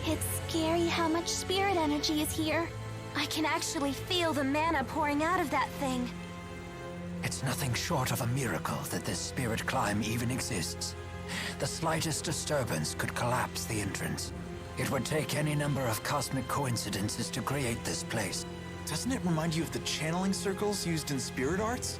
It's scary how much spirit energy is here. I can actually feel the mana pouring out of that thing. It's nothing short of a miracle that this spirit climb even exists. The slightest disturbance could collapse the entrance. It would take any number of cosmic coincidences to create this place. Doesn't it remind you of the channeling circles used in spirit arts?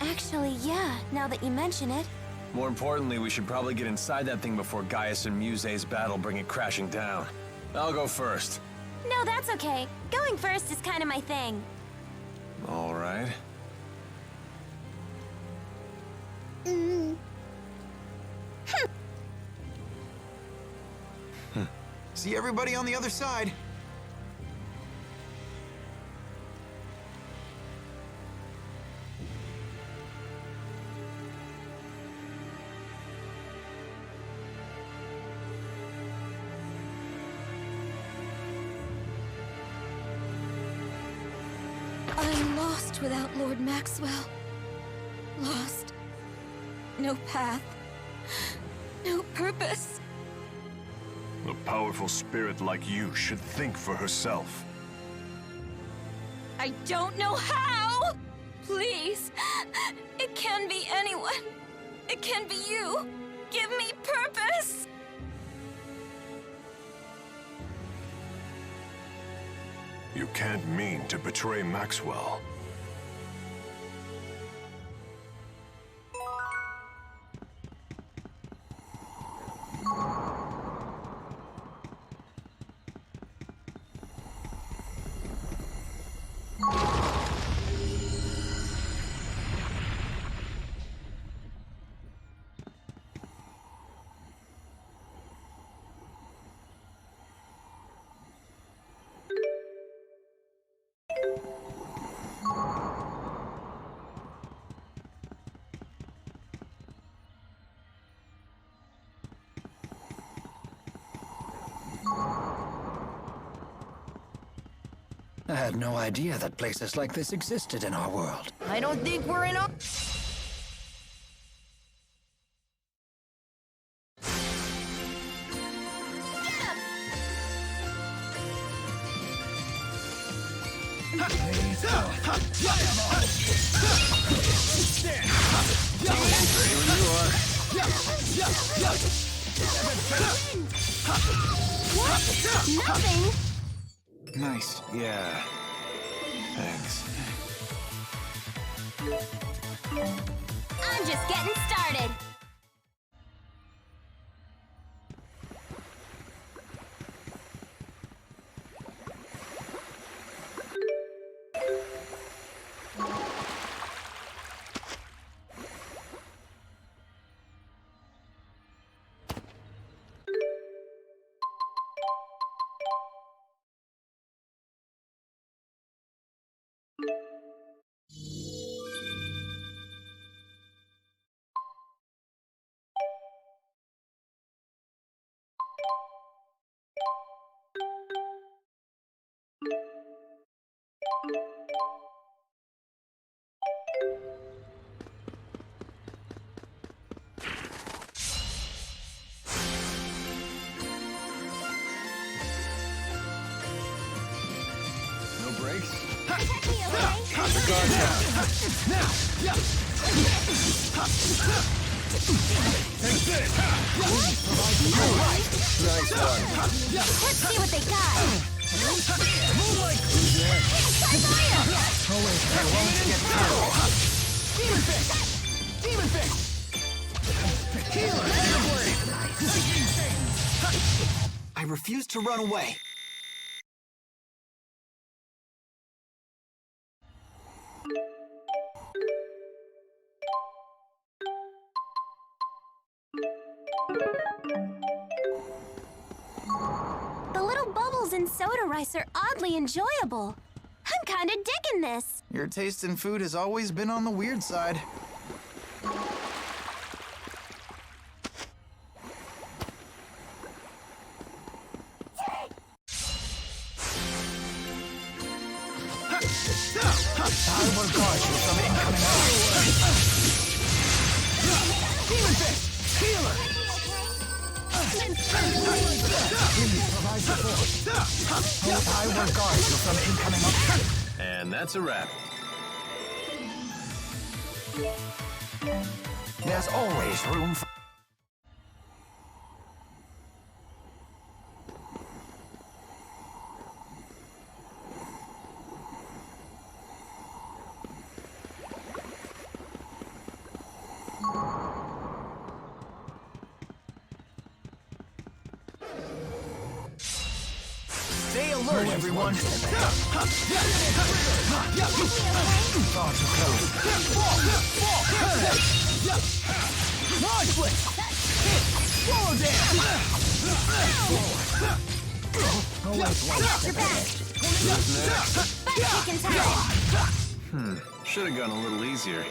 Actually, yeah, now that you mention it. More importantly, we should probably get inside that thing before Gaius and Muse's battle bring it crashing down. I'll go first. No, that's okay. Going first is kind of my thing. All right. See everybody on the other side. I'm lost without Lord Maxwell. Lost. No path. No purpose. A powerful spirit like you should think for herself. I don't know how! Please. It can be anyone. It can be you. Give me purpose! You can't mean to betray Maxwell. I had no idea that places like this existed in our world. I don't think we're in a... Nothing. Nice. Yeah. Thanks. I'm just getting started. No breaks? Protect me, okay? Nice one. Let's see what they got. Try I refuse to run away. The little bubbles in soda rice are oddly enjoyable. I'm kinda digging this. Your taste in food has always been on the weird side. I will guard you from incoming Demon Fist! Healer! Please provide support. I will guard you from incoming And that's a wrap. There's always room for... Stay alert, everyone. Far too close. Launch blitz! Swallow dance! Got your back. Butt kicking time. Should have gone a little easier.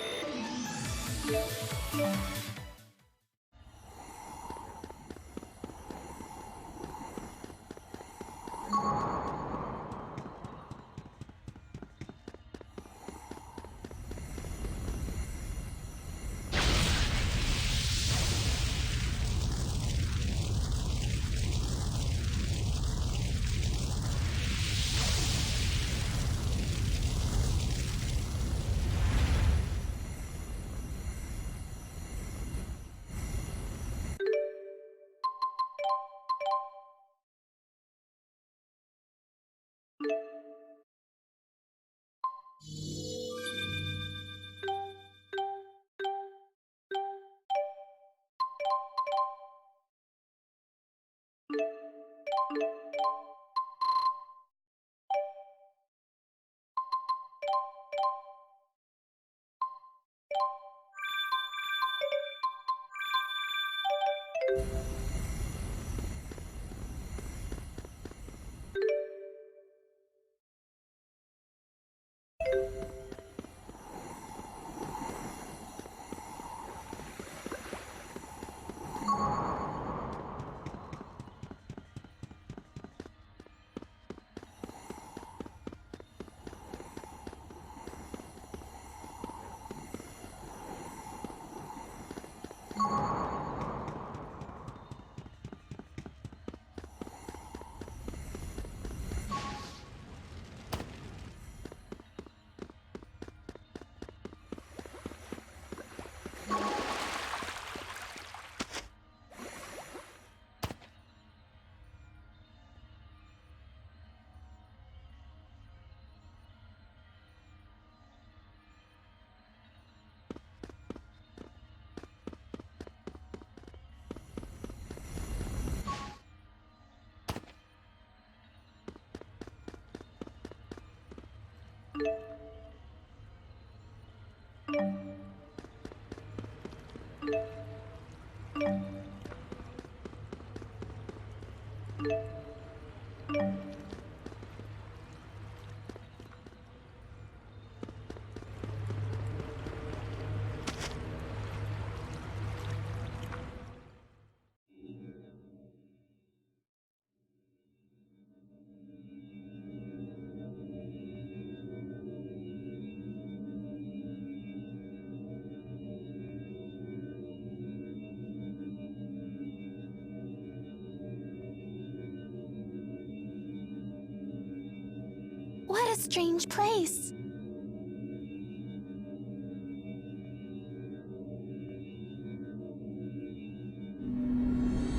What a strange place.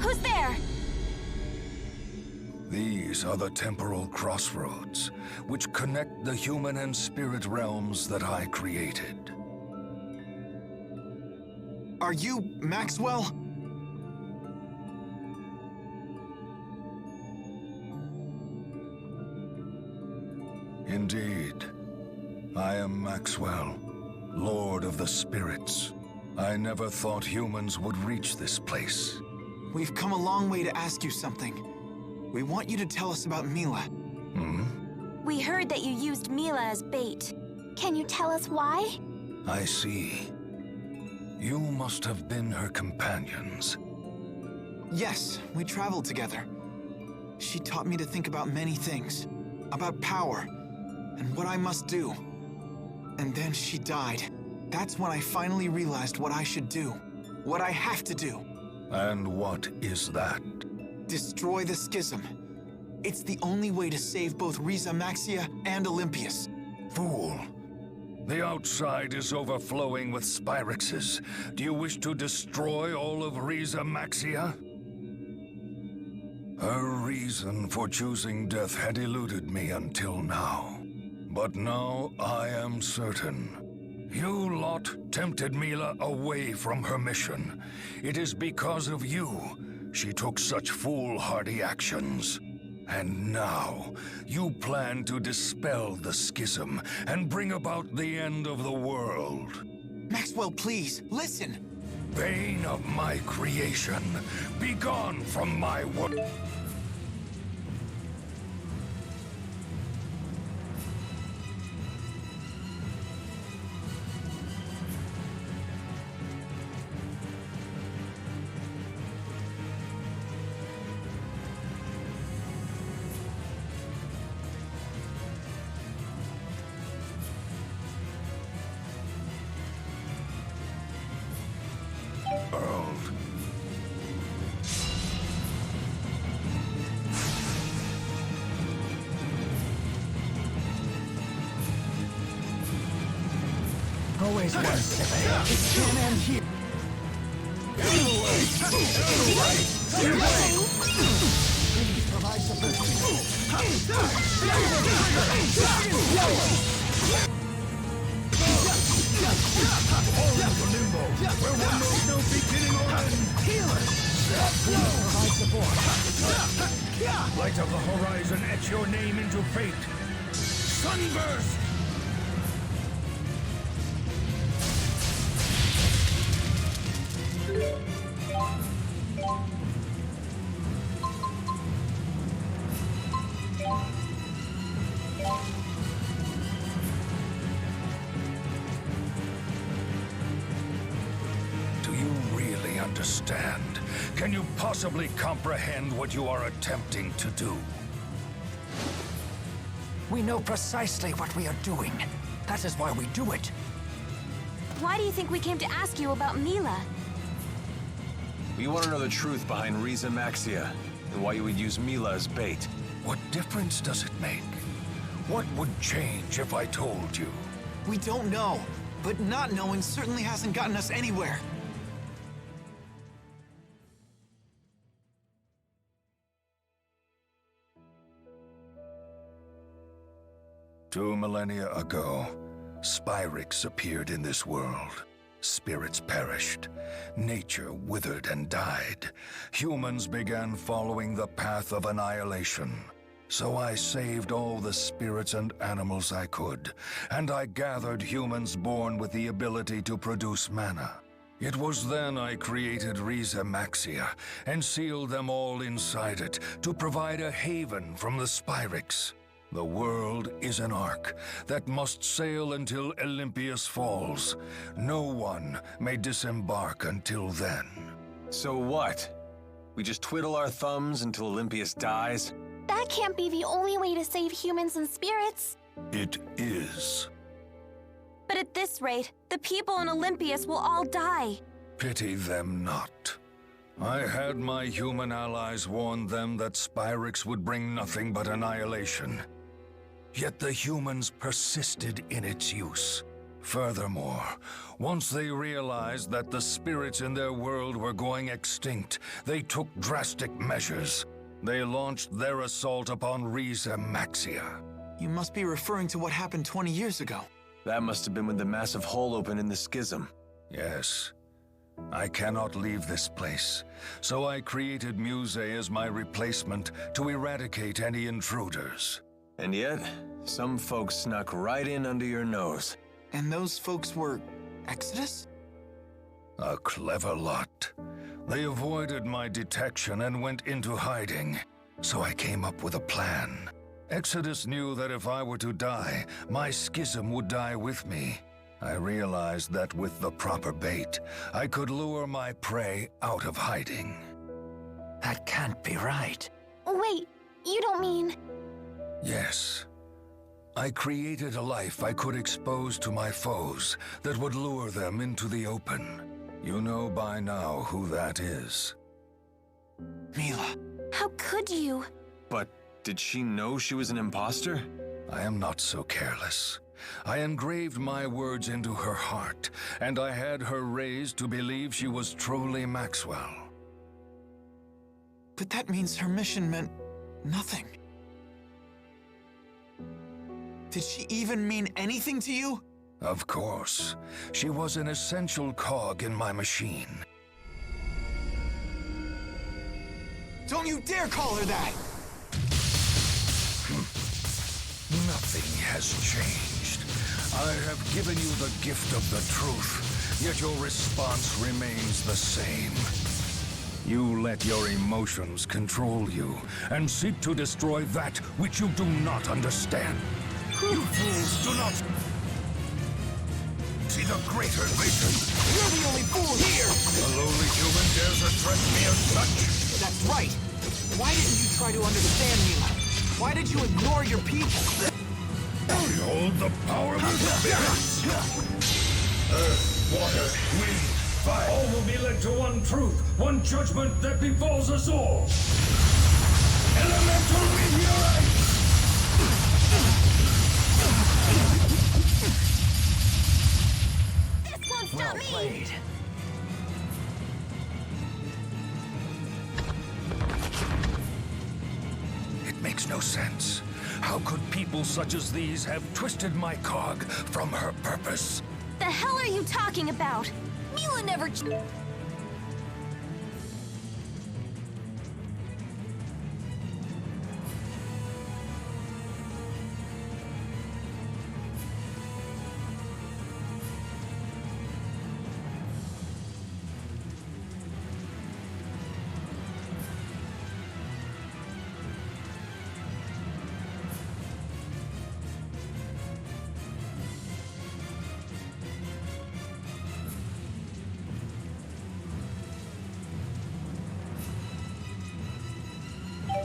Who's there? These are the temporal crossroads, which connect the human and spirit realms that I created. Are you Maxwell? Indeed. I am Maxwell, Lord of the Spirits. I never thought humans would reach this place. We've come a long way to ask you something. We want you to tell us about Mila. We heard that you used Mila as bait. Can you tell us why? I see. You must have been her companions. Yes, we traveled together. She taught me to think about many things. About power, and what I must do. And then she died. That's when I finally realized what I should do. What I have to do. And what is that? Destroy the schism. It's the only way to save both Riza Maxia and Olympius. Fool. The outside is overflowing with Spyrexes. Do you wish to destroy all of Riza Maxia? Her reason for choosing death had eluded me until now. But now I am certain. You lot tempted Mila away from her mission. It is because of you she took such foolhardy actions. And now, you plan to dispel the schism and bring about the end of the world. Maxwell, please, listen! Bane of my creation, begone from my world. Always one step ahead. It can end here. Please provide support. Fall into limbo, where one knows no beginning or end. Healer! Please provide support. Light of the horizon, etch your name into fate. Sunburst! Do you really understand? Can you possibly comprehend what you are attempting to do? We know precisely what we are doing. That is why we do it. Why do you think we came to ask you about Mila? We want to know the truth behind Riza Maxia, and why you would use Mila as bait. What difference does it make? What would change if I told you? We don't know, but not knowing certainly hasn't gotten us anywhere. Two millennia ago, Spyrex appeared in this world. Spirits perished. Nature withered and died. Humans began following the path of annihilation. So I saved all the spirits and animals I could, and I gathered humans born with the ability to produce mana. It was then I created Xillia and sealed them all inside it to provide a haven from the Spyrix. The world is an ark that must sail until Olympius falls. No one may disembark until then. So what? We just twiddle our thumbs until Olympius dies? That can't be the only way to save humans and spirits. It is. But at this rate, the people in Olympius will all die. Pity them not. I had my human allies warn them that Spyrix would bring nothing but annihilation. Yet the humans persisted in its use. Furthermore, once they realized that the spirits in their world were going extinct, they took drastic measures. They launched their assault upon Xillia. You must be referring to what happened 20 years ago. That must have been when the massive hole opened in the schism. Yes. I cannot leave this place, so I created Muse as my replacement to eradicate any intruders. And yet, some folks snuck right in under your nose. And those folks were Exodus? A clever lot. They avoided my detection and went into hiding, so I came up with a plan. Exodus knew that if I were to die, my schism would die with me. I realized that with the proper bait, I could lure my prey out of hiding. That can't be right. Wait, you don't mean... Yes. I created a life I could expose to my foes that would lure them into the open. You know by now who that is. Mila. How could you? But did she know she was an imposter? I am not so careless. I engraved my words into her heart, and I had her raised to believe she was truly Maxwell. But that means her mission meant nothing. Did she even mean anything to you? Of course. She was an essential cog in my machine. Don't you dare call her that! Nothing has changed. I have given you the gift of the truth, yet your response remains the same. You let your emotions control you, and seek to destroy that which you do not understand. You fools do not see the greater vision. You're the only fool here! A lowly human dares address me as such. That's right. Why didn't you try to understand Mila? Why did you ignore your people? Behold the power of the spirits! Earth, water, wind, fire. All will be led to one truth, one judgment that befalls us all. Elemental meteorite! This won't stop Well me! played. It makes no sense. How could people such as these have twisted my cog from her purpose? The hell are you talking about? Mila never...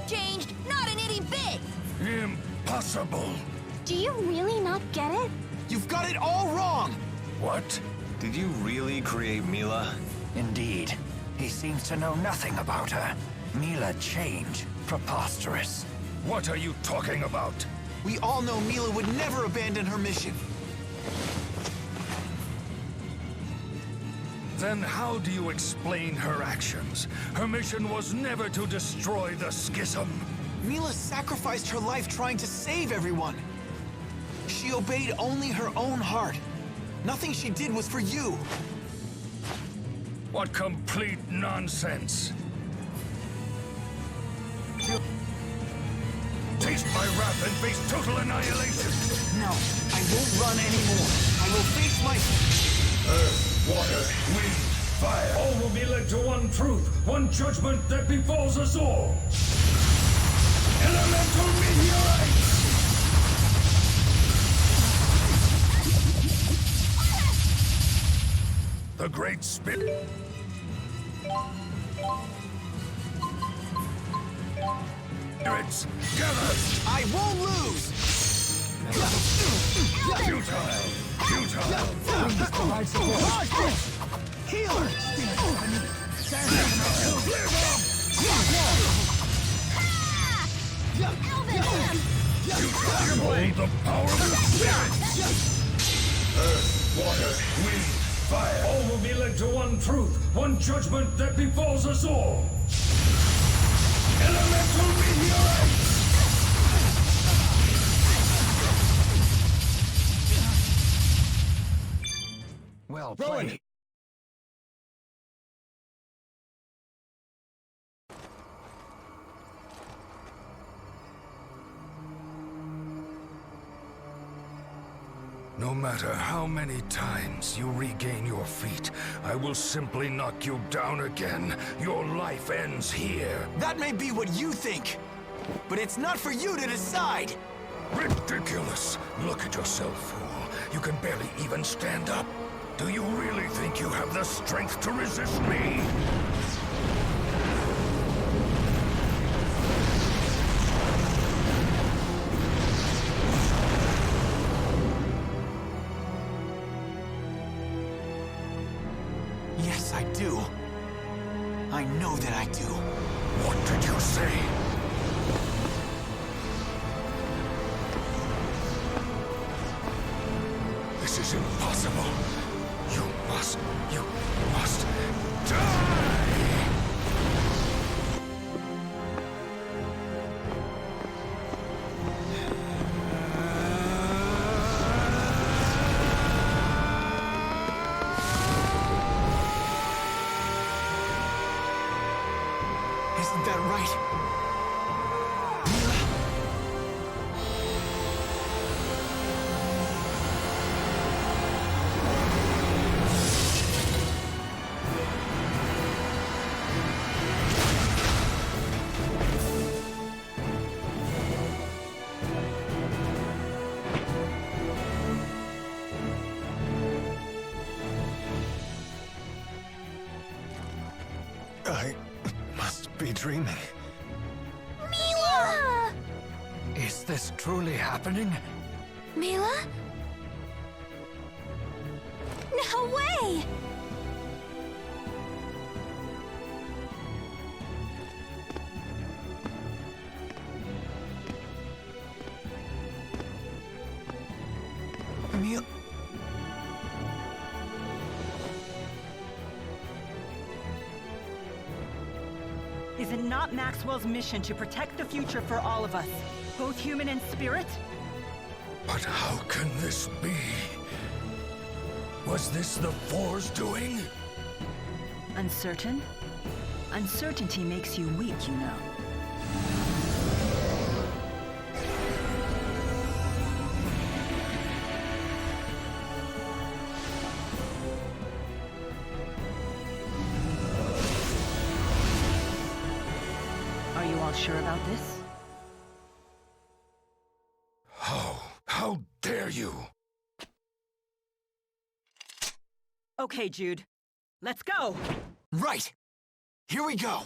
changed, not an itty bit! Impossible! Do you really not get it? You've got it all wrong! What? Did you really create Mila? Indeed. He seems to know nothing about her. Mila changed. Preposterous. What are you talking about? We all know Mila would never abandon her mission. Then how do you explain her actions? Her mission was never to destroy the schism. Mila sacrificed her life trying to save everyone. She obeyed only her own heart. Nothing she did was for you. What complete nonsense! Taste my wrath and face total annihilation. No, I won't run anymore. I will face my... Earth, water, wind, fire. All will be led to one truth, one judgment that befalls us all. Elemental meteorites! The Great Spirit. Spirits, gather! I won't lose! Futile! Futile! Healer! Hold the power of the Spirit! Earth, water, wind, fire. All will be led to one truth, one judgment that befalls us all. Elemental meteorites! Well played. No matter how many times you regain your feet, I will simply knock you down again. Your life ends here. That may be what you think, but it's not for you to decide! Ridiculous! Look at yourself, fool. You can barely even stand up. Do you really think you have the strength to resist me? Yes, I do. I know that I do. What did you say? This is impossible. You must die! Isn't that right? I must be dreaming. Mila! Is this truly happening? Mila? No way! Mil... Is it not Maxwell's mission to protect the future for all of us, both human and spirit? But how can this be? Was this the Four's doing? Uncertain? Uncertainty makes you weak, you know. Are you all sure about this? How dare you? Okay, Jude. Let's go! Right! Here we go!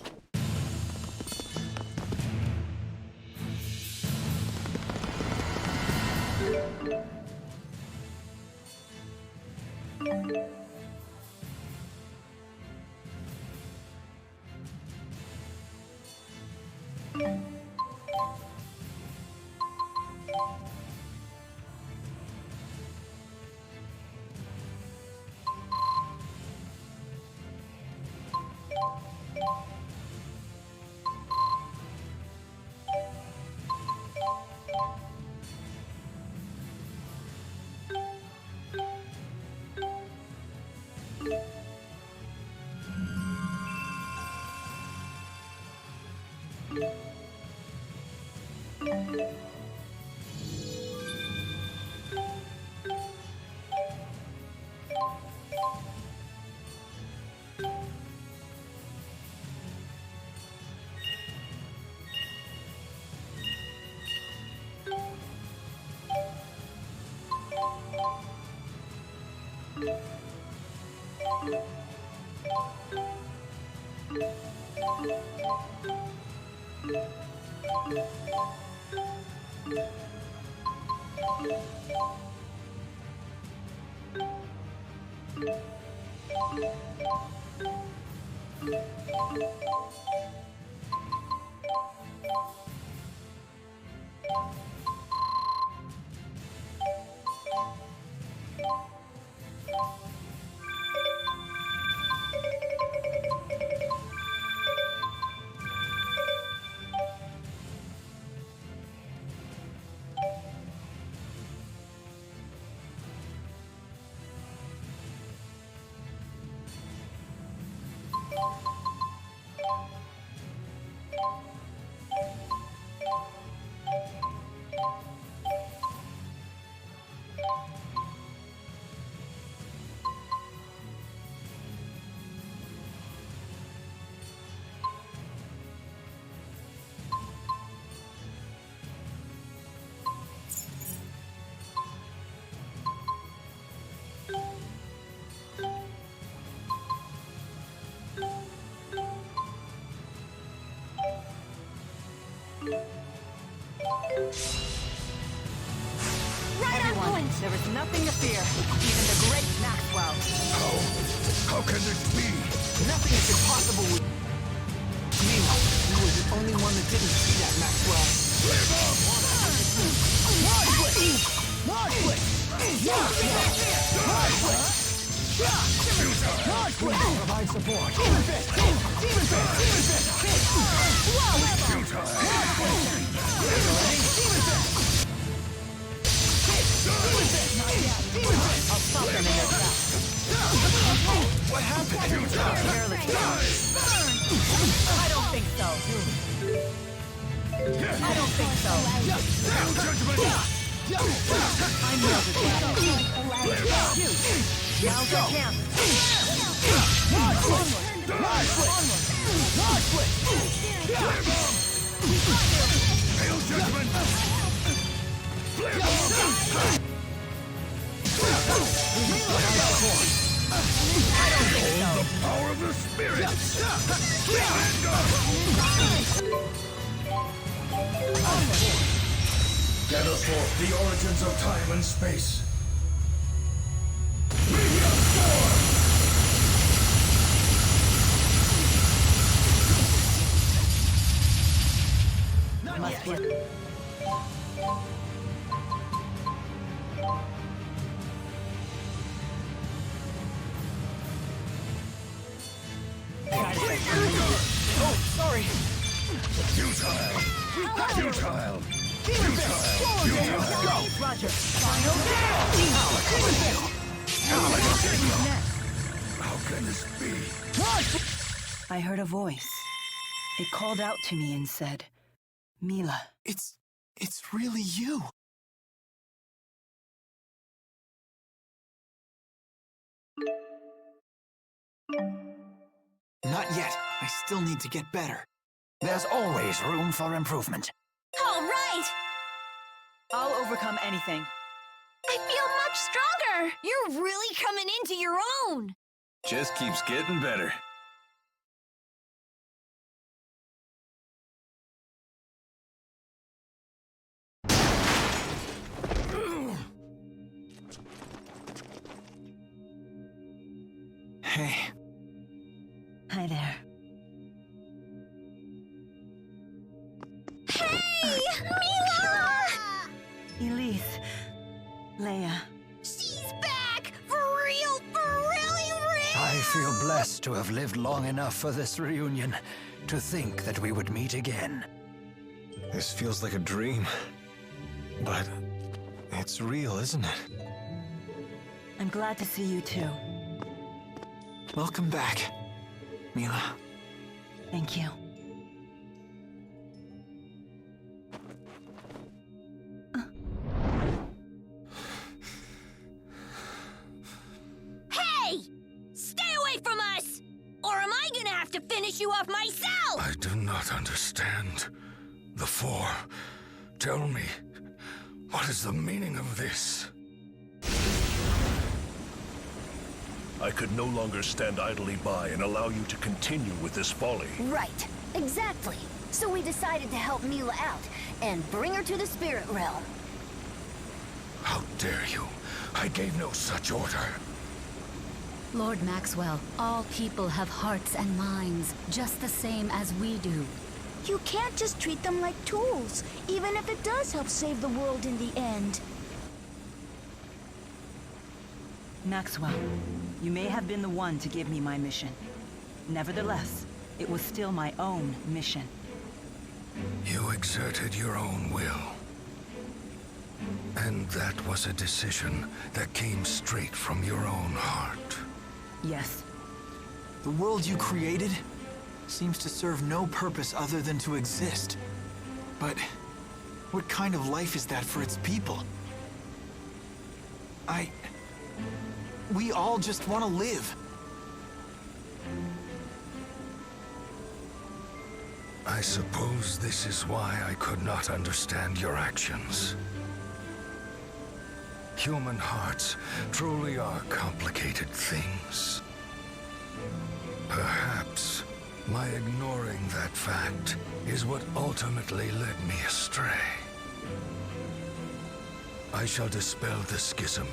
Everyone, there is nothing to fear. Even the great Maxwell. How can this be? Nothing is impossible with... Mila, you were the only one that didn't see that, Maxwell. Provide support. I'll stop them in their tracks. What happened? Careless. I don't think so. I don't think so. I'm real to Now's our chance. Hail judgment! The power of the spirits! Gather forth the origins of time and space. Must be. Oh, sorry. Futile! Futile! Go! Roger. How can this be? I heard a voice. It called out to me and said, Mila. It's really you. Not yet. I still need to get better. There's always room for improvement. All right! I'll overcome anything. I feel much stronger! You're really coming into your own! Just keeps getting better. Hey. Hi there. Hey! Mila! Elise. Leia. She's back! For real, for really real! I feel blessed to have lived long enough for this reunion, to think that we would meet again. This feels like a dream. But it's real, isn't it? I'm glad to see you too. Welcome back, Mila. Thank you. Hey! have to finish you off myself! I do not understand. The Four. Tell me, what is the meaning of this? I could no longer stand idly by and allow you to continue with this folly. Right, exactly. So we decided to help Mila out and bring her to the spirit realm. How dare you? I gave no such order. Lord Maxwell, all people have hearts and minds, just the same as we do. You can't just treat them like tools, even if it does help save the world in the end. Maxwell, you may have been the one to give me my mission. Nevertheless, it was still my own mission. You exerted your own will. And that was a decision that came straight from your own heart. Yes. The world you created seems to serve no purpose other than to exist. But what kind of life is that for its people? We all just want to live. I suppose this is why I could not understand your actions. Human hearts truly are complicated things. Perhaps my ignoring that fact is what ultimately led me astray. I shall dispel the schism.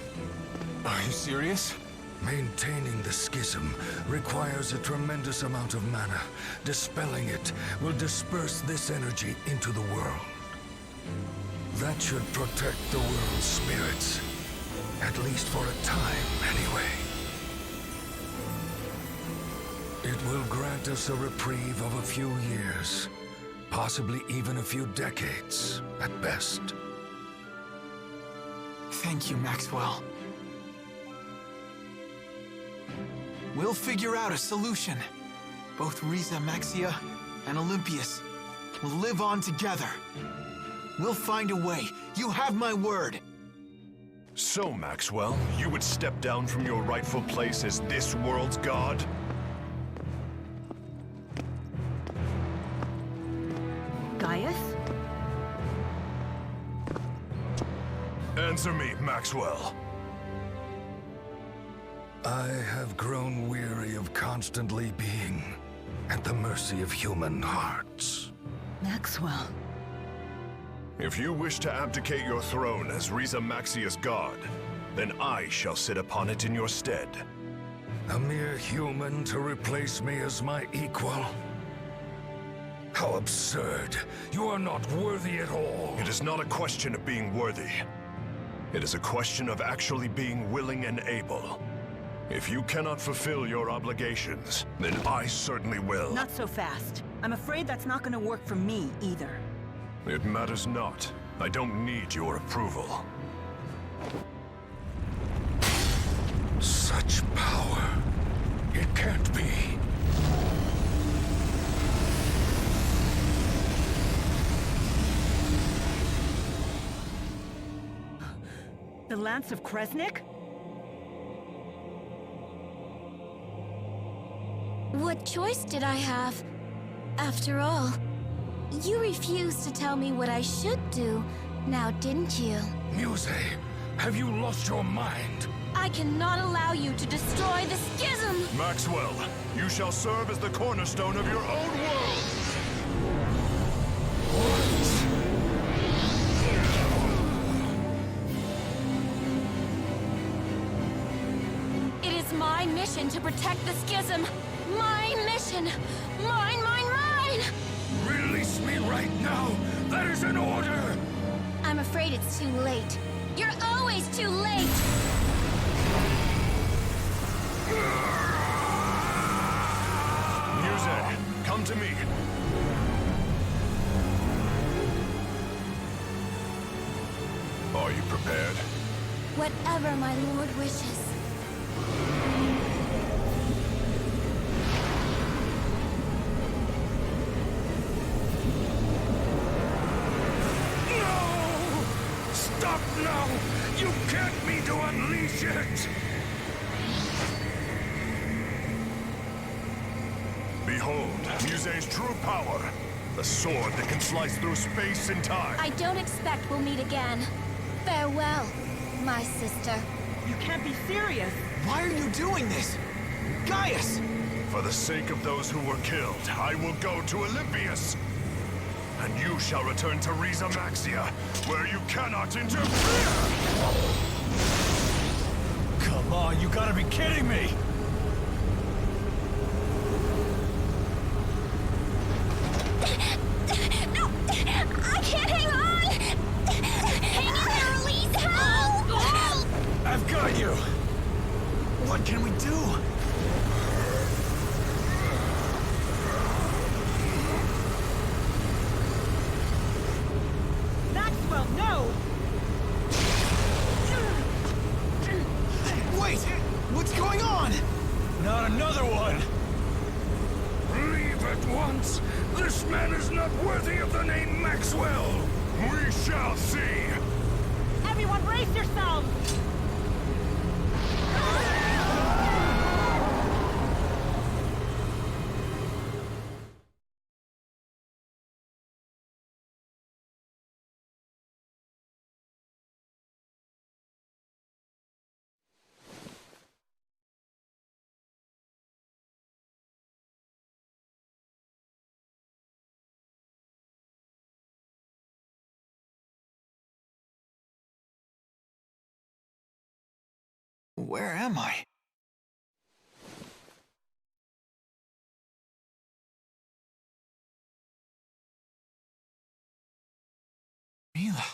Are you serious? Maintaining the schism requires a tremendous amount of mana. Dispelling it will disperse this energy into the world. That should protect the world's spirits. At least for a time, anyway. It will grant us a reprieve of a few years. Possibly even a few decades, at best. Thank you, Maxwell. We'll figure out a solution. Both Riza Maxia and Olympius will live on together. We'll find a way. You have my word. So, Maxwell, you would step down from your rightful place as this world's god? Gaius? Answer me, Maxwell. I have grown weary of constantly being at the mercy of human hearts. Maxwell. If you wish to abdicate your throne as Riza Maxia's god, then I shall sit upon it in your stead. A mere human to replace me as my equal? How absurd. You are not worthy at all. It is not a question of being worthy. It is a question of actually being willing and able. If you cannot fulfill your obligations, then I certainly will. Not so fast. I'm afraid that's not gonna work for me either. It matters not. I don't need your approval. Such power. It can't be. The Lance of Kresnik? What choice did I have? After all, you refused to tell me what I should do, now didn't you? Muse, have you lost your mind? I cannot allow you to destroy the schism! Maxwell, you shall serve as the cornerstone of your own world! It is my mission to protect the schism! My mission! Mine, mine, mine! Release me right now! That is an order! I'm afraid it's too late. You're always too late! Muse, come to me. Are you prepared? Whatever my lord wishes. No! Stop now! You can't mean to unleash it! Behold, Muse's true power. The sword that can slice through space and time. I don't expect we'll meet again. Farewell, my sister. You can't be serious. Why are you doing this? Gaius! For the sake of those who were killed, I will go to Olympias. And you shall return to Riza Maxia, where you cannot interfere! Come on, you gotta be kidding me! No! I can't hang on! Hang in there, Elise! Help! I've got you! What can we do? Maxwell, no! Wait! What's going on? Not another one! Leave at once! This man is not worthy of the name Maxwell! We shall see! Everyone brace yourselves! Where am I? Mila.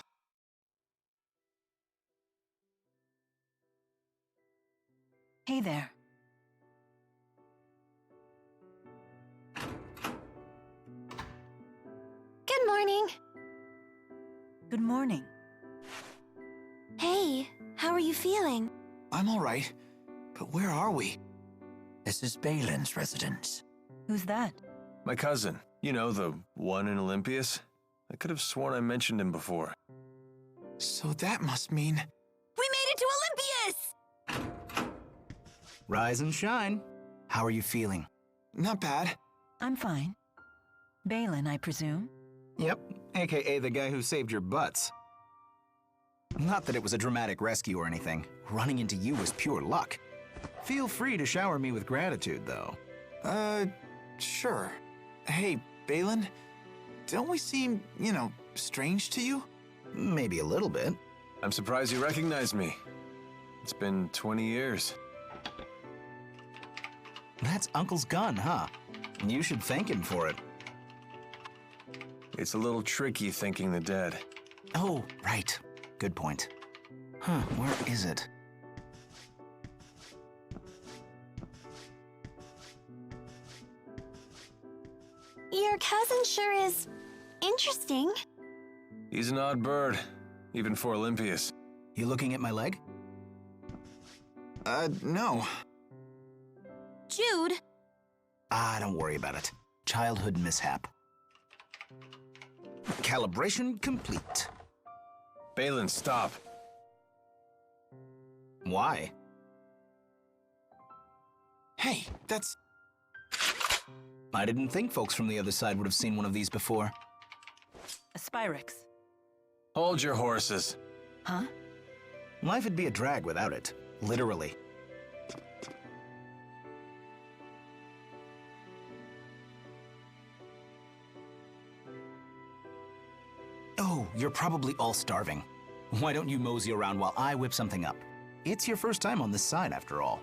Hey there. Good morning. Good morning. Hey, how are you feeling? I'm all right, but where are we? This is Balin's residence. Who's that? My cousin. You know, the one in Olympias? I could have sworn I mentioned him before. So that must mean... We made it to Olympias! Rise and shine. How are you feeling? Not bad. I'm fine. Balin, I presume? Yep, aka the guy who saved your butts. Not that it was a dramatic rescue or anything. Running into you was pure luck. Feel free to shower me with gratitude, though. Sure. Hey, Balin, don't we seem, strange to you? Maybe a little bit. I'm surprised you recognized me. It's been 20 years. That's Uncle's gun, huh? You should thank him for it. It's a little tricky thanking the dead. Oh, right. Good point. Huh, where is it? Your cousin sure is interesting. He's an odd bird, even for Olympias. You looking at my leg? No. Jude! Don't worry about it. Childhood mishap. Calibration complete. Balin, stop. Why? Hey, that's... I didn't think folks from the other side would have seen one of these before. A Spyrix. Hold your horses. Huh? Life would be a drag without it. Literally. Oh, you're probably all starving. Why don't you mosey around while I whip something up? It's your first time on this side, after all.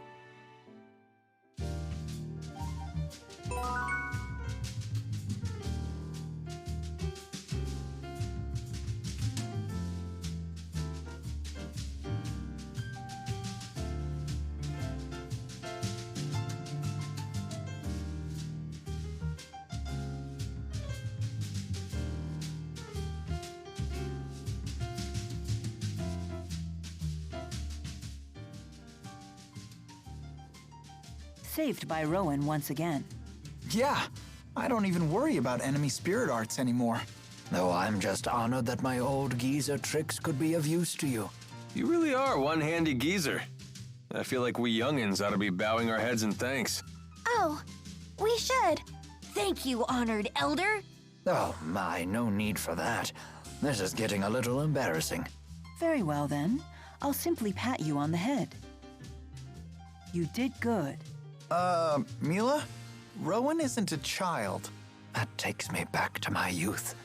Saved by Rowan once again. Yeah, I don't even worry about enemy spirit arts anymore. Though I'm just honored that my old geezer tricks could be of use to you. You really are one handy geezer. I feel like we youngins ought to be bowing our heads in thanks. Oh, we should. Thank you, honored elder. Oh my, no need for that. This is getting a little embarrassing. Very well then. I'll simply pat you on the head. You did good. Mila? Rowan isn't a child. That takes me back to my youth.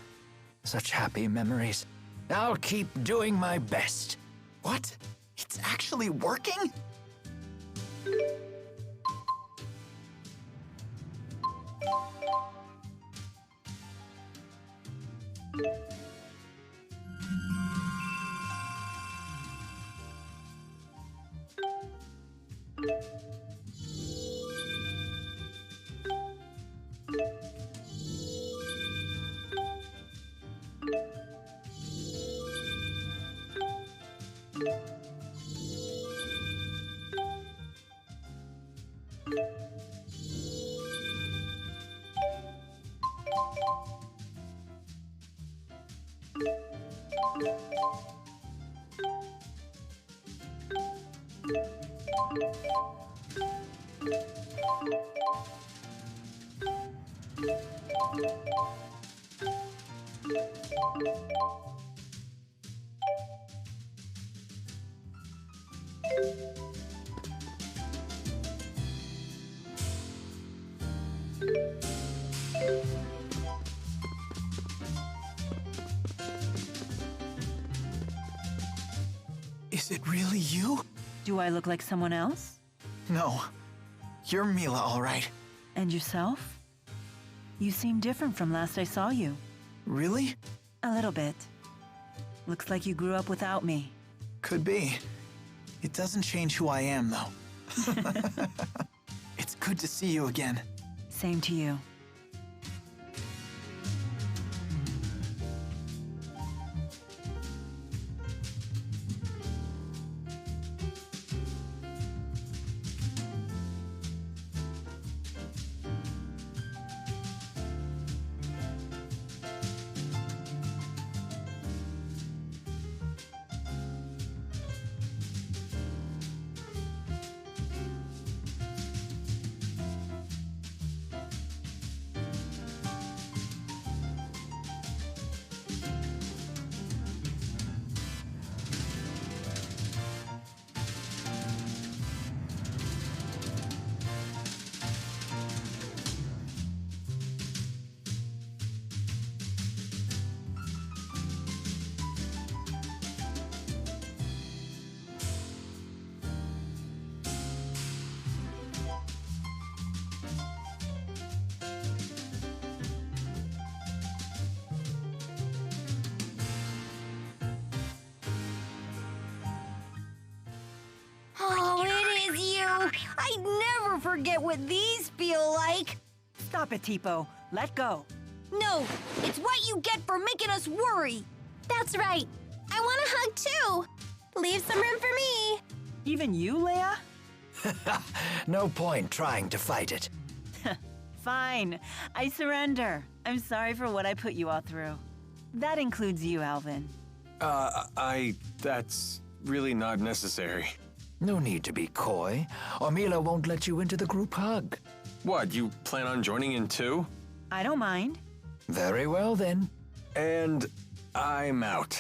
Such happy memories. I'll keep doing my best. What? It's actually working? Is it really you? Do I look like someone else? No. You're Mila, all right. And yourself? You seem different from last I saw you. Really? A little bit. Looks like you grew up without me. Could be. It doesn't change who I am, though. It's good to see you again. Same to you. Oh, it is you! I never forget what these feel like! Stop it, Tipo. Let go. No, it's what you get for making us worry! That's right. I want a hug too. Leave some room for me. Even you, Leia? No point trying to fight it. Fine. I surrender. I'm sorry for what I put you all through. That includes you, Alvin. That's really not necessary. No need to be coy, or Mila won't let you into the group hug. What, you plan on joining in too? I don't mind. Very well then. And I'm out.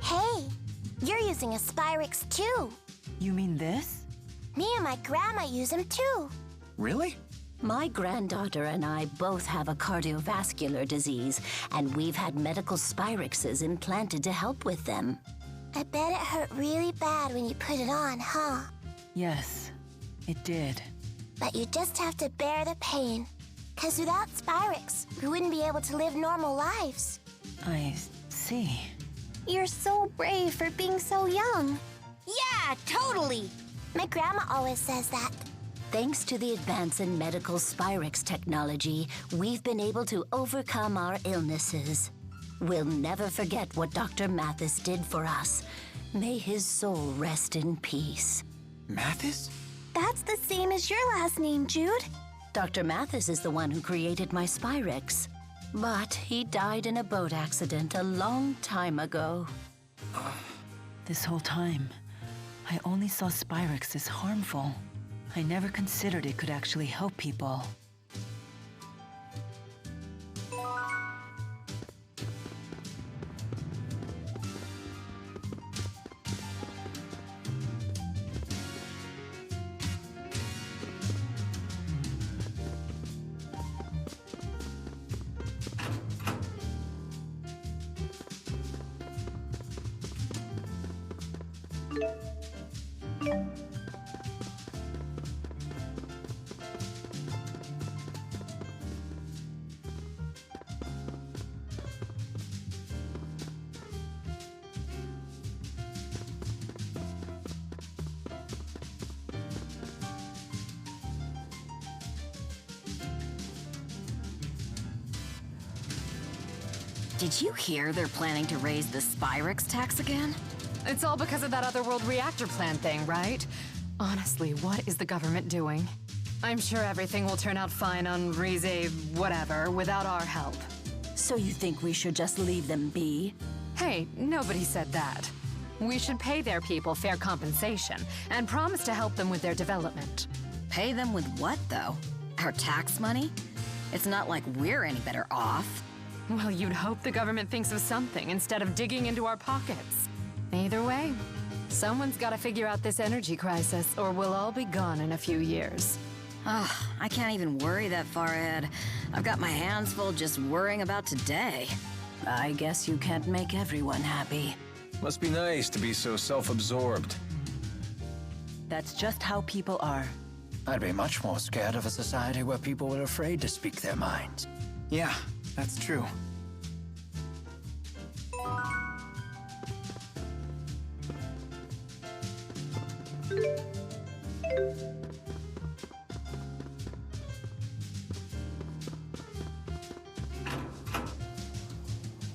Hey, you're using a Spyrix too. You mean this? Me and my grandma use them too. Really? My granddaughter and I both have a cardiovascular disease, and we've had medical Spyrixes implanted to help with them. I bet it hurt really bad when you put it on, huh? Yes, it did. But you just have to bear the pain. 'Cause without Spyrix, we wouldn't be able to live normal lives. I see. You're so brave for being so young. Yeah, totally. My grandma always says that. Thanks to the advance in medical Spyrix technology, we've been able to overcome our illnesses. We'll never forget what Dr. Mathis did for us. May his soul rest in peace. Mathis? That's the same as your last name, Jude. Dr. Mathis is the one who created my Spyrix. But he died in a boat accident a long time ago. This whole time, I only saw Spyrix as harmful. I never considered it could actually help people. Did you hear they're planning to raise the Spyrix tax again? It's all because of that otherworld reactor plan thing, right? Honestly, what is the government doing? I'm sure everything will turn out fine on Rize whatever without our help. So you think we should just leave them be? Hey, nobody said that. We should pay their people fair compensation and promise to help them with their development. Pay them with what, though? Our tax money? It's not like we're any better off. Well, you'd hope the government thinks of something instead of digging into our pockets. Either way, someone's got to figure out this energy crisis, or we'll all be gone in a few years. Ugh, I can't even worry that far ahead. I've got my hands full just worrying about today. I guess you can't make everyone happy. Must be nice to be so self-absorbed. That's just how people are. I'd be much more scared of a society where people were afraid to speak their minds. Yeah, that's true.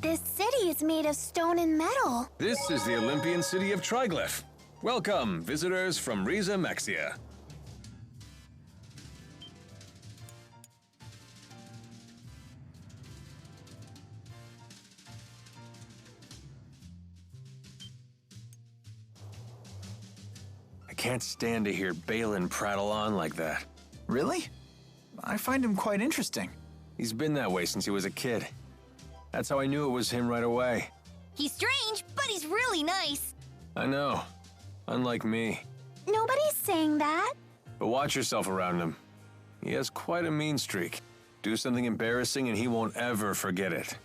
This city is made of stone and metal. This is the Olympian city of Triglyph. Welcome, visitors from Rize Mexia. I can't stand to hear Balin prattle on like that. Really? I find him quite interesting. He's been that way since he was a kid. That's how I knew it was him right away. He's strange, but he's really nice. I know. Unlike me. Nobody's saying that. But watch yourself around him. He has quite a mean streak. Do something embarrassing and he won't ever forget it.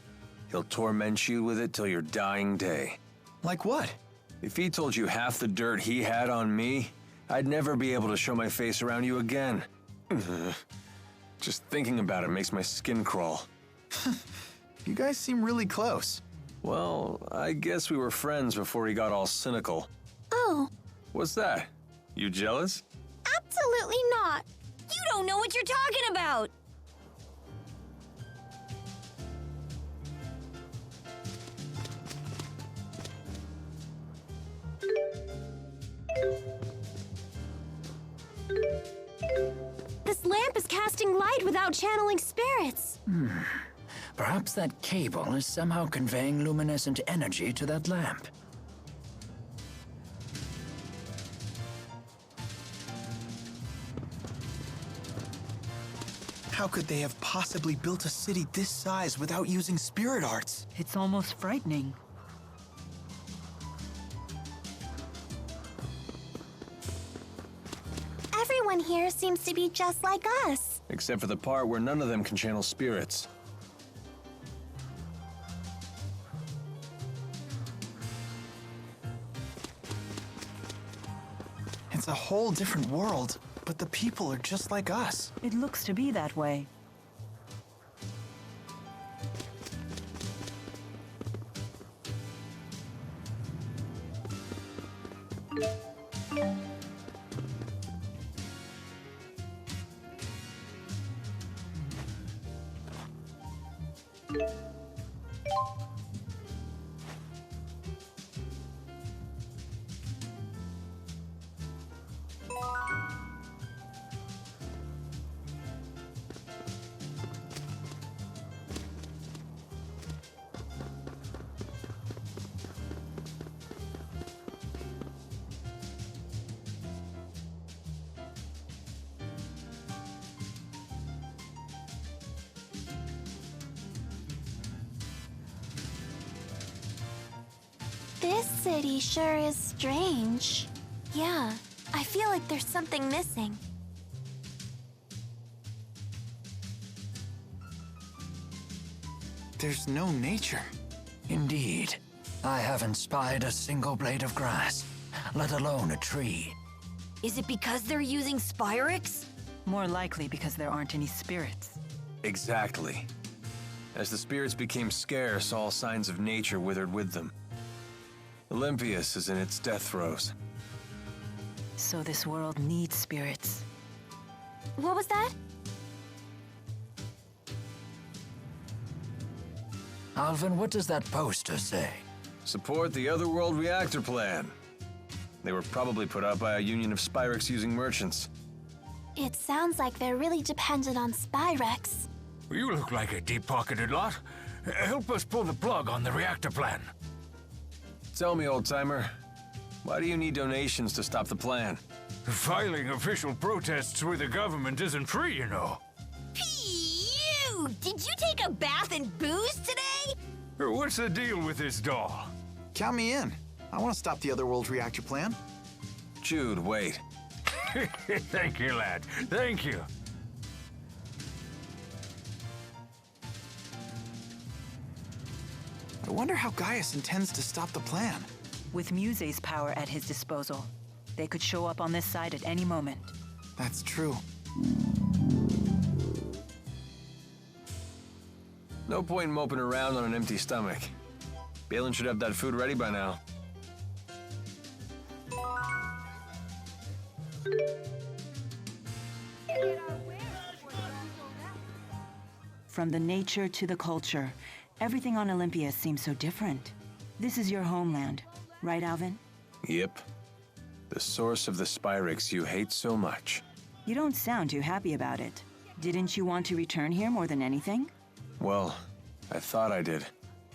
He'll torment you with it till your dying day. Like what? If he told you half the dirt he had on me, I'd never be able to show my face around you again. Just thinking about it makes my skin crawl. You guys seem really close. Well, I guess we were friends before he got all cynical. Oh. What's that? You jealous? Absolutely not. You don't know what you're talking about. This lamp is casting light without channeling spirits. Perhaps that cable is somehow conveying luminescent energy to that lamp. How could they have possibly built a city this size without using spirit arts? It's almost frightening. Everyone here seems to be just like us. Except for the part where none of them can channel spirits. It's a whole different world, but the people are just like us. It looks to be that way. This city sure is strange. Yeah, I feel like there's something missing. There's no nature. Indeed. I haven't spied a single blade of grass, let alone a tree. Is it because they're using Spyrix? More likely because there aren't any spirits. Exactly. As the spirits became scarce, all signs of nature withered with them. Olympias is in its death throes. So this world needs spirits. What was that? Alvin, what does that poster say? Support the Otherworld reactor plan. They were probably put out by a union of Spyrix-using merchants. It sounds like they're really dependent on Spyrex. You look like a deep-pocketed lot. Help us pull the plug on the reactor plan. Tell me, old-timer, why do you need donations to stop the plan? Filing official protests with the government isn't free, you know. Phew! Did you take a bath and booze today? What's the deal with this doll? Count me in. I want to stop the Otherworld reactor plan. Jude, wait. Thank you, lad. Thank you. I wonder how Gaius intends to stop the plan. With Muse's power at his disposal, they could show up on this side at any moment. That's true. No point in moping around on an empty stomach. Balin should have that food ready by now. From the nature to the culture, everything on Olympia seems so different. This is your homeland, right, Alvin? Yep. The source of the Spyrix you hate so much. You don't sound too happy about it. Didn't you want to return here more than anything? Well, I thought I did.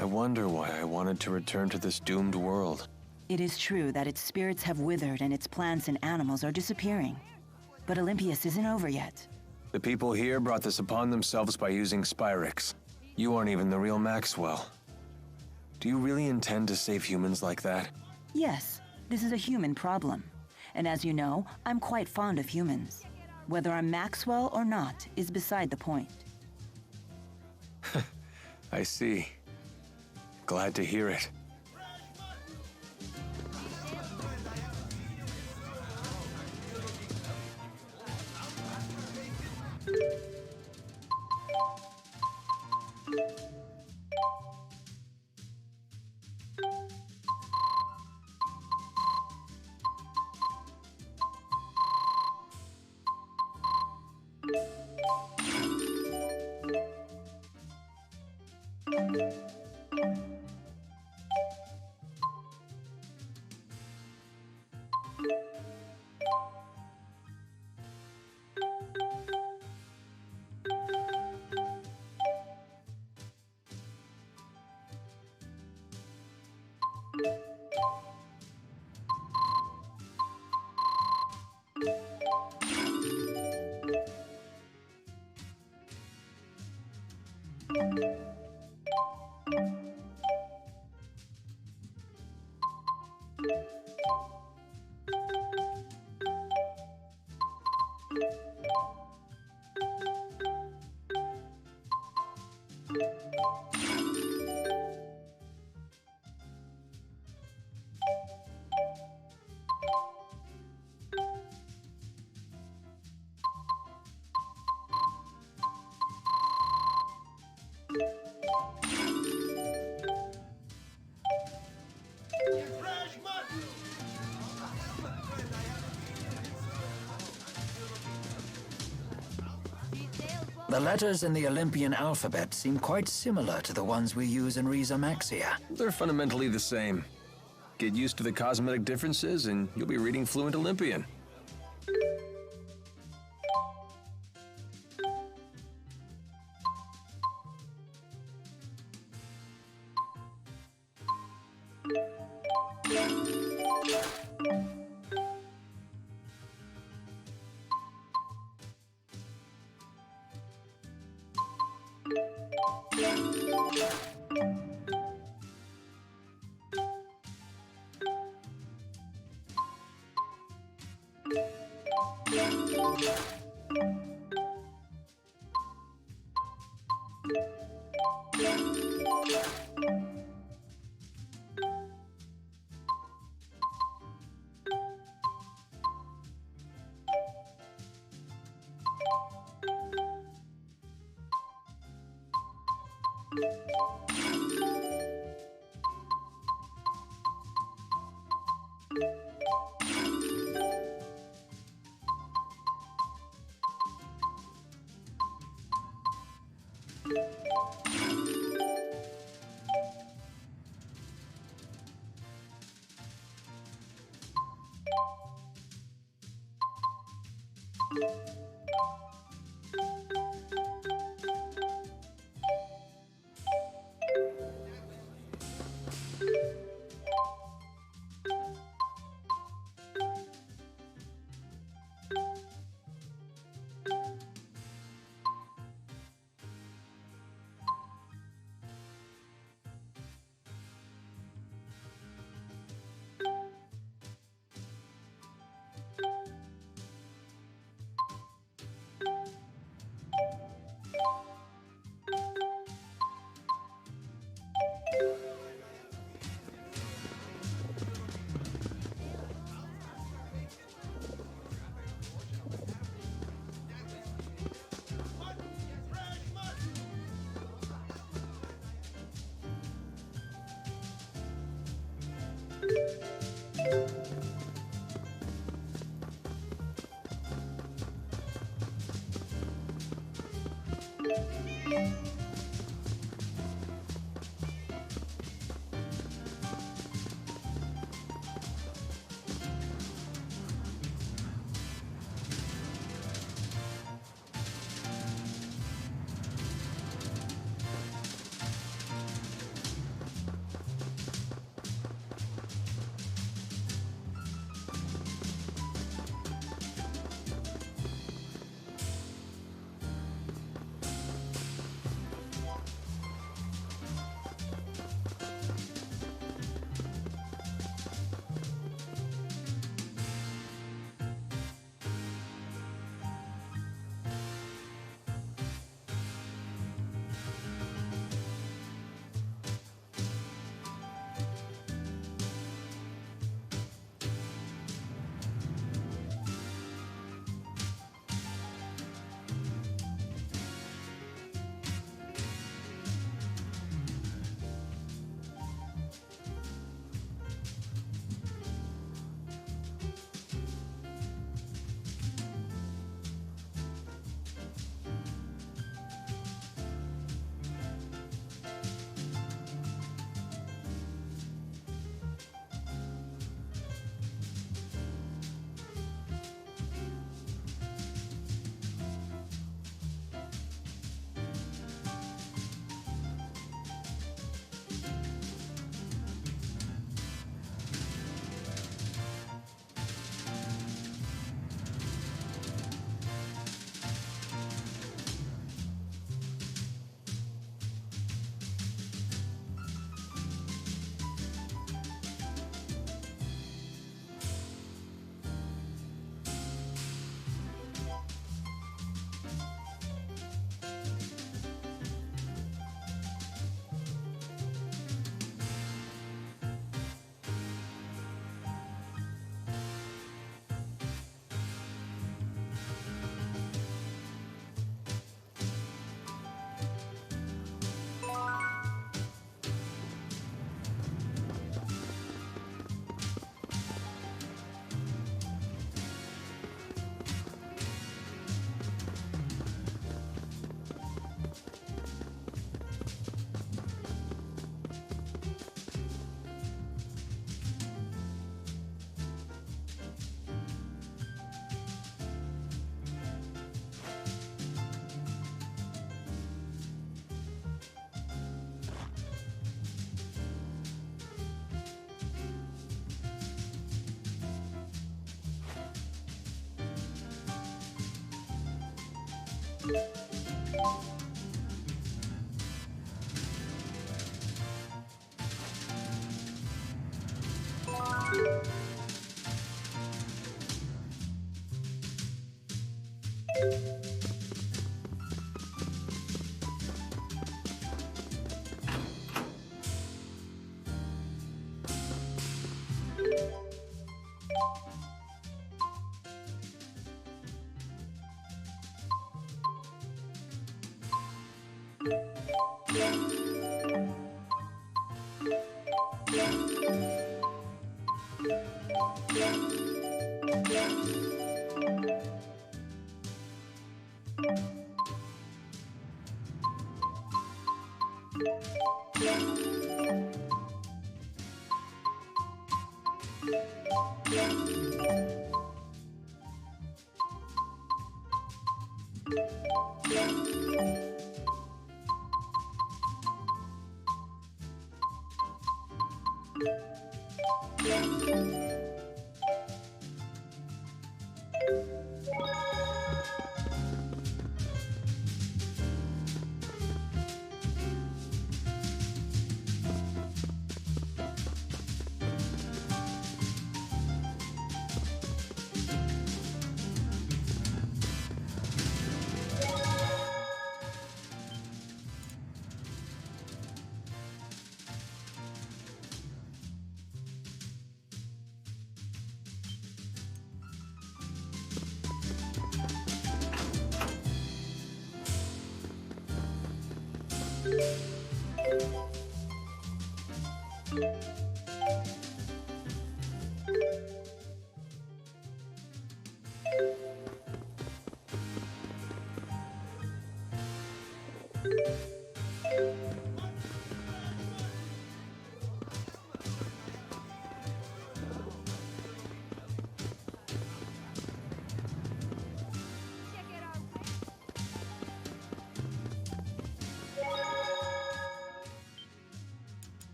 I wonder why I wanted to return to this doomed world. It is true that its spirits have withered and its plants and animals are disappearing. But Olympias isn't over yet. The people here brought this upon themselves by using Spyrix. You aren't even the real Maxwell. Do you really intend to save humans like that? Yes, this is a human problem. And as you know, I'm quite fond of humans. Whether I'm Maxwell or not is beside the point. I see. Glad to hear it. The letters in the Olympian alphabet seem quite similar to the ones we use in Riza Maxia. They're fundamentally the same. Get used to the cosmetic differences and you'll be reading fluent Olympian.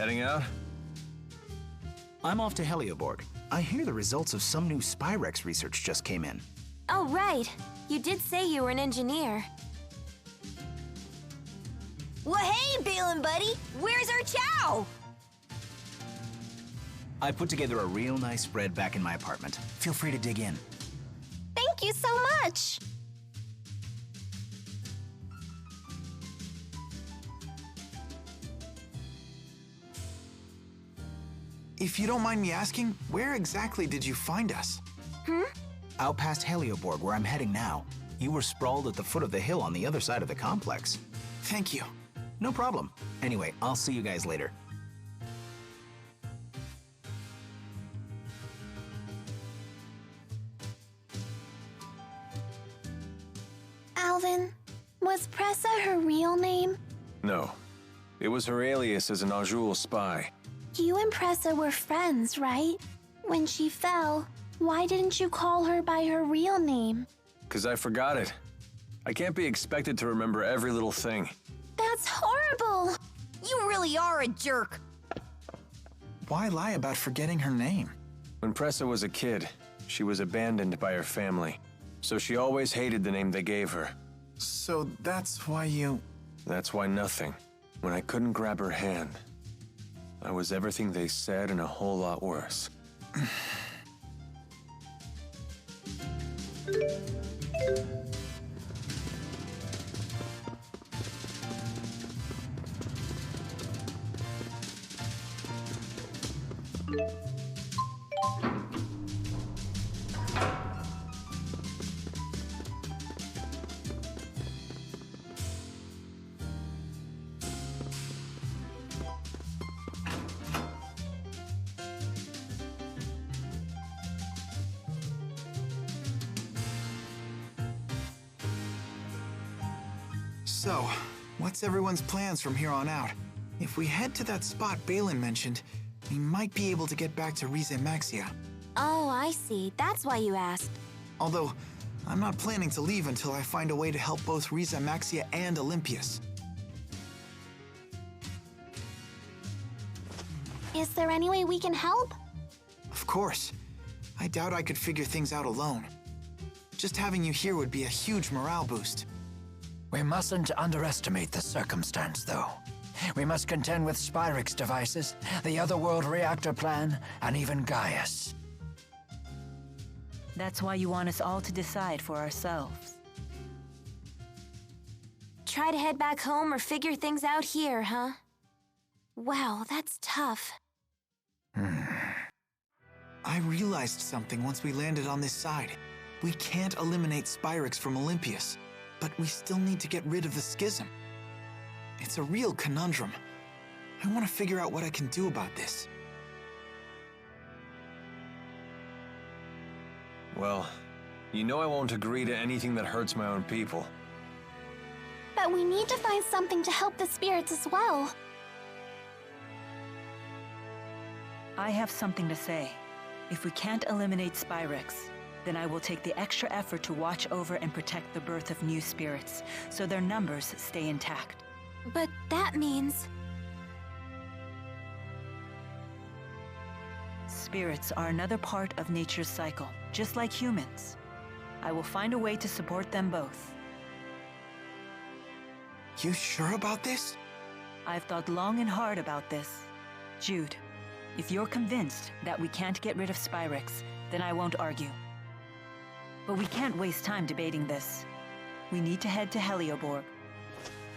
Heading out? I'm off to Helioborg. I hear the results of some new Spyrex research just came in. Oh, right. You did say you were an engineer. Well, hey, Balin buddy, where's our chow? I put together a real nice spread back in my apartment. Feel free to dig in. Thank you so much. If you don't mind me asking, where exactly did you find us? Out past Helioborg, where I'm heading now. You were sprawled at the foot of the hill on the other side of the complex. Thank you. No problem. Anyway, I'll see you guys later. Well then, was Pressa her real name? No. It was her alias as an Ajul spy. You and Pressa were friends, right? When she fell, why didn't you call her by her real name? 'Cause I forgot it. I can't be expected to remember every little thing. That's horrible! You really are a jerk. Why lie about forgetting her name? When Pressa was a kid, she was abandoned by her family. So she always hated the name they gave her. So that's why you... That's why nothing. When I couldn't grab her hand, I was everything they said and a whole lot worse. So, what's everyone's plans from here on out? If we head to that spot Balin mentioned, we might be able to get back to Rize Maxia. Oh, I see. That's why you asked. Although, I'm not planning to leave until I find a way to help both Rize Maxia and Olympias. Is there any way we can help? Of course. I doubt I could figure things out alone. Just having you here would be a huge morale boost. We mustn't underestimate the circumstance, though. We must contend with Spyrix devices, the Otherworld reactor plan, and even Gaius. That's why you want us all to decide for ourselves. Try to head back home or figure things out here, huh? Wow, that's tough. I realized something once we landed on this side. We can't eliminate Spyrix from Olympias, but we still need to get rid of the schism. It's a real conundrum. I want to figure out what I can do about this. Well, you know I won't agree to anything that hurts my own people. But we need to find something to help the spirits as well. I have something to say. If we can't eliminate Spyrix, then I will take the extra effort to watch over and protect the birth of new spirits, so their numbers stay intact. But that means... Spirits are another part of nature's cycle, just like humans. I will find a way to support them both. You sure about this? I've thought long and hard about this. Jude, if you're convinced that we can't get rid of Spyrix, then I won't argue. But we can't waste time debating this. We need to head to Helioborg.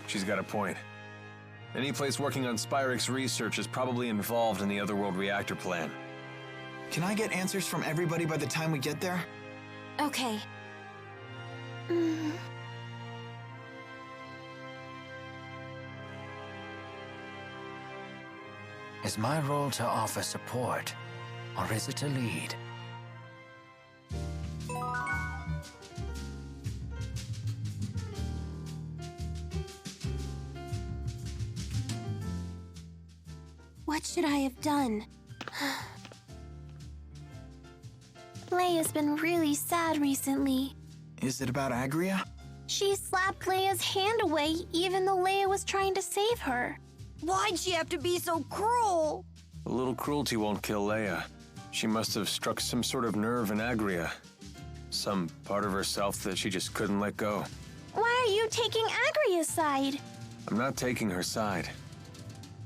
She's got a point. Any place working on Spyrix research is probably involved in the Otherworld reactor plan. Can I get answers from everybody by the time we get there? Okay. Is my role to offer support, or is it to lead? What should I have done? Leia's been really sad recently. Is it about Agria? She slapped Leia's hand away even though Leia was trying to save her. Why'd she have to be so cruel? A little cruelty won't kill Leia. She must have struck some sort of nerve in Agria. Some part of herself that she just couldn't let go. Why are you taking Agria's side? I'm not taking her side.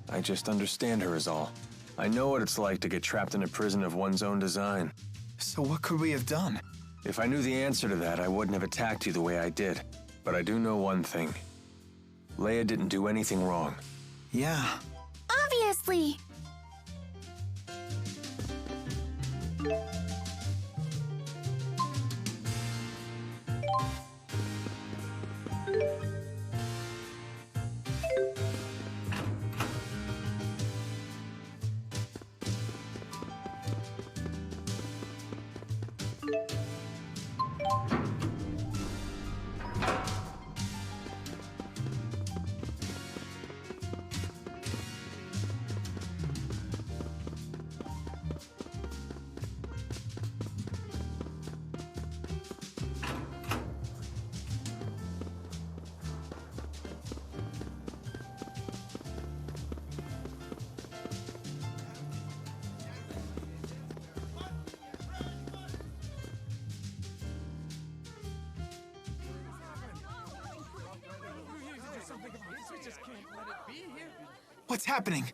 I just understand her is all. I know what it's like to get trapped in a prison of one's own design. So what could we have done? If I knew the answer to that, I wouldn't have attacked you the way I did. But I do know one thing. Leia didn't do anything wrong. Yeah. Obviously. What's happening?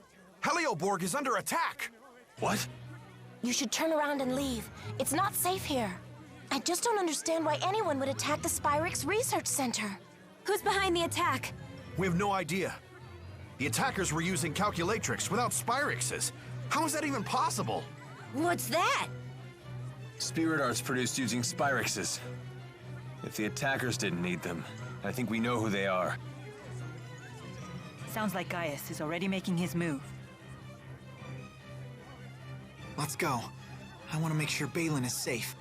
Helioborg is under attack! What? You should turn around and leave. It's not safe here. I just don't understand why anyone would attack the Spyrix Research Center. Who's behind the attack? We have no idea. The attackers were using calculatrix without Spyrixes. How is that even possible? What's that? Spirit arts produced using Spyrixes. If the attackers didn't need them, I think we know who they are. Sounds like Gaius is already making his move. Let's go. I want to make sure Balin is safe.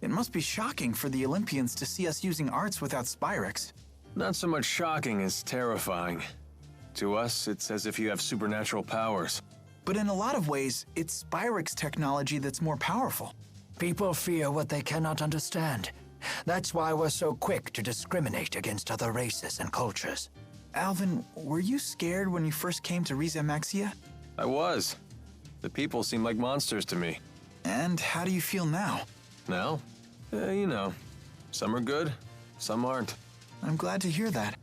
It must be shocking for the Olympians to see us using arts without Spyrix. Not so much shocking as terrifying. To us, it's as if you have supernatural powers. But in a lot of ways, it's Spyrix technology that's more powerful. People fear what they cannot understand. That's why we're so quick to discriminate against other races and cultures. Alvin, were you scared when you first came to Riza Maxia? I was. The people seem like monsters to me. And how do you feel now? Now? You know. Some are good, some aren't. I'm glad to hear that.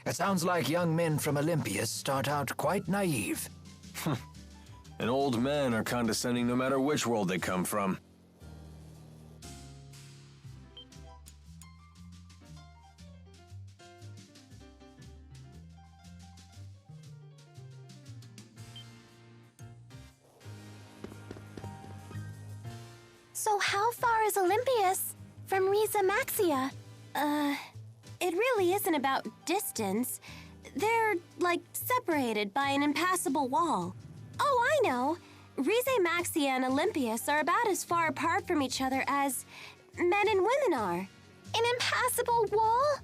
It sounds like young men from Olympias start out quite naive. And old men are condescending no matter which world they come from. So how far is Olympias from Riza Maxia? It really isn't about distance. They're, like, separated by an impassable wall. Oh, I know. Rize Maxia and Olympias are about as far apart from each other as men and women are. An impassable wall?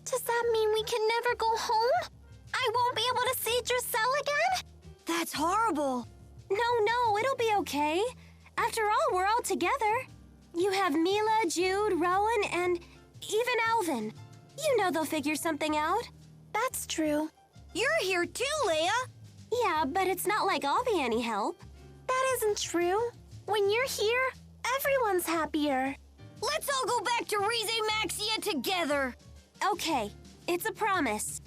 Does that mean we can never go home? I won't be able to see Drusilla again? That's horrible. No, it'll be okay. After all, we're all together. You have Mila, Jude, Rowan, and even Alvin. You know they'll figure something out. That's true. You're here too, Leia. Yeah, but it's not like I'll be any help. That isn't true. When you're here, everyone's happier. Let's all go back to Rize Maxia together. Okay, it's a promise.